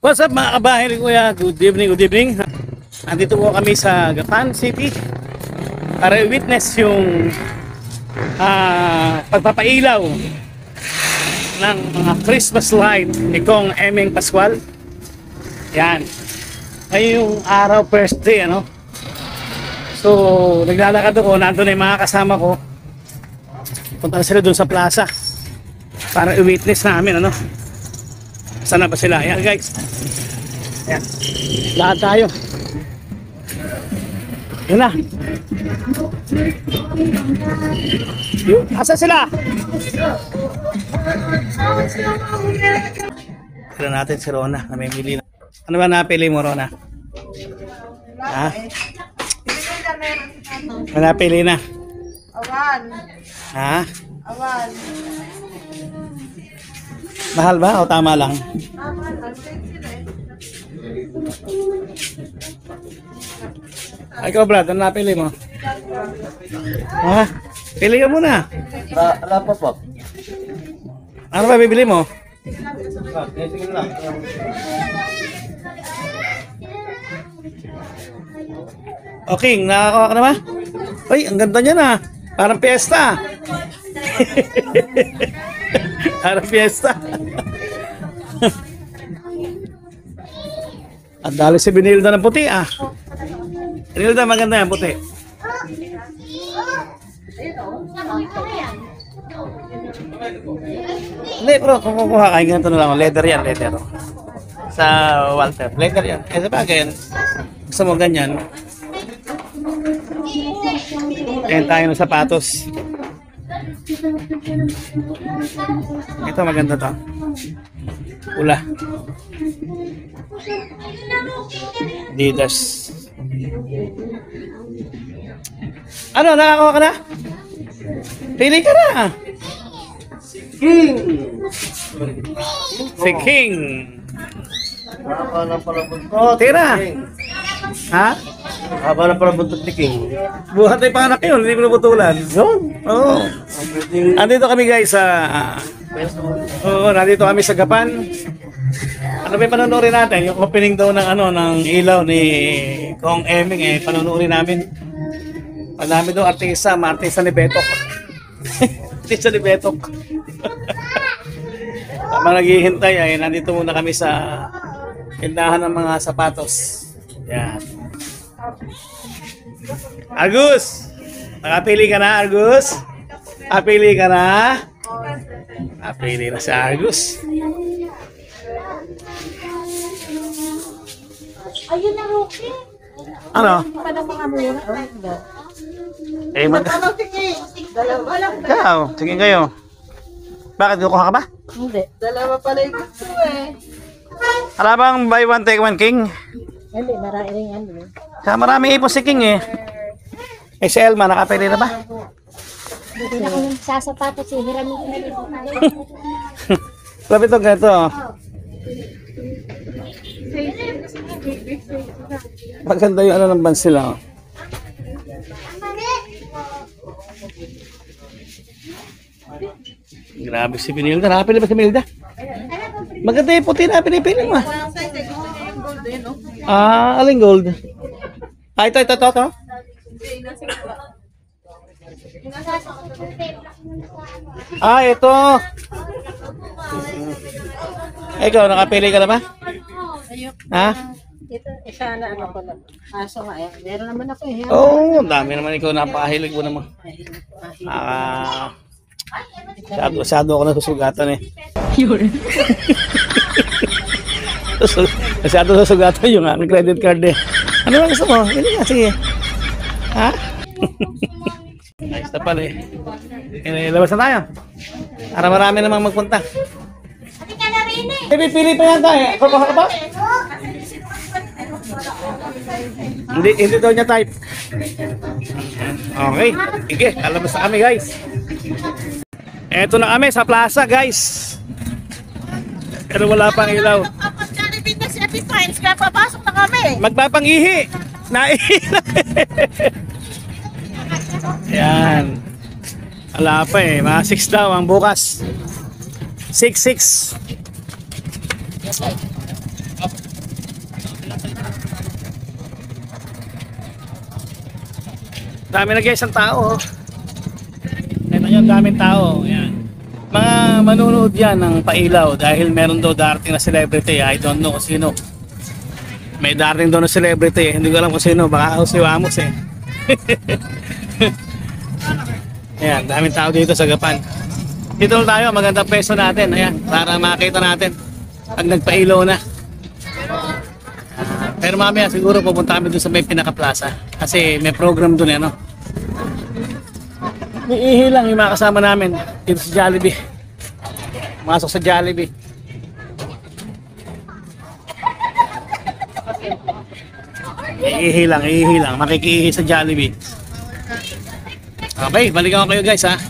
What's up mga kabahay ni Kuya? Good evening, good evening. Andito po kami sa Gapan City para i-witness yung pagpapailaw ng mga Christmas light ni Kong Eming Pascual. Yan. Ay yung araw first day, ano? So, naglalakad ako, nandun na yung mga kasama ko. Punta sila dun sa plaza para i-witness namin, ano? Sana ba sila? Ayan guys. Ayan. Lahat tayo. Yun na. Yun. Asa sila? Kira natin si Rona. Namimili na. Ano ba napili mo, Rona? Ha? Ano napili na? Awan. Ha? Awan. Mahal ba o tama lang? Tama lang. Ay, ikaw Brad, ano napili mo? Ha? Pili ka muna. Wala pa po. Ano ba bibili mo? Sige lang. Okay, nakakawa ka na ba? Ay, ang ganda niya na. Parang piyesta. Parang piyesta. At dali si Binilda ng puti ah. Binilda, maganda yan, puti. Hindi, bro, kung kukuha kayo, ganito na lang. Leather yan, leather. Sa Walter, leather yan. Eh, sa bagay, gusto mo ganyan. Ayan tayo ng sapatos. Ito maganda to. Pula. Adidas. Ano, nakakuha ka na? Pili ka na. King! Si King. Haba na pala buntot. Tira. Ha? Haba na pala buntot ni King. Buhat ay panganak yun, hindi ko naputulan. Yun. Oo. Andito kami guys sa nandito kami sa Gapan. Ano ba panonoodin natin? Yung opening daw ng ng ilaw ni Kong Eming panonoodin namin. Madami daw artista ni Betok. Artista ni Betok. Habang naghihintay ay nandito muna kami sa tindahan ng mga sapatos. Yan. Argus! Nakapili ka na, Argus? Napili ka na? Napili na si Argus. Ayun na, Rocky. Ano? Pa ng mga mura. Ano, sige. Dalawa lang. ikaw, sige kayo. Bakit, kukuha ka ba? Hindi. Dalawa pala yung gusto eh. Wala bang buy one take one king? Hindi, marami rin yan. Sa marami ipos si King eh. Eh si Elma, nakapili na ba? Hindi na ako sasapatos eh. Hirami ko na rin. Sabi ito, ganito. Maganda yung ng bands nila. Grabe si Binilda. Nakapili ba si Binilda? Maganda yung puti na pinipili mo. Aling gold. Ito. Ito. Ikaw, nakapili ka na ba? Ha? Ito, isa na ano ko lang. Aso nga eh. Meron naman ako eh. Oo, dami naman ikaw. Napakahilig mo naman. Masyado ako nasusugatan eh. Yun. Masyado nasusugatan yung aking credit card eh. Ano ba gusto mo? Hindi nga, sige. Ha? Ayos na pala eh. Labas na tayo. Para marami namang magpunta. Pipili pa yan tayo. Kukuha ka ba? Hindi daw niya type. Okay. Sige, alabas na kami guys. Eto na kami sa plaza guys. Pero wala pang ilaw. Kapag Jollibee na si Ate Pines, kaya papasok na kami. Magpapangihi. Naihi. Yan. Wala pa eh. Mga 6 daw ang bukas. 6. dami na guys ang tao. Oh. Ito nyo, daming tao. Ayan. Mga manunood yan ng pailaw dahil meron daw darating na celebrity. I don't know kung sino. May darating daw na celebrity. Hindi ko alam kung sino. Baka si Wamos eh. Ayan, daming tao dito sa Gapan. Dito lang tayo, magandang peso natin. Ayan, para makita natin pag nagpailaw na. Pero mamaya siguro pupunta kami doon sa may pinaka-plaza. Kasi may program doon eh, no? May ihi lang yung mga kasama namin dito sa Jollibee. Masok sa Jollibee. Ihi lang. Makikihi sa Jollibee. Okay, balikan ko kayo guys ha.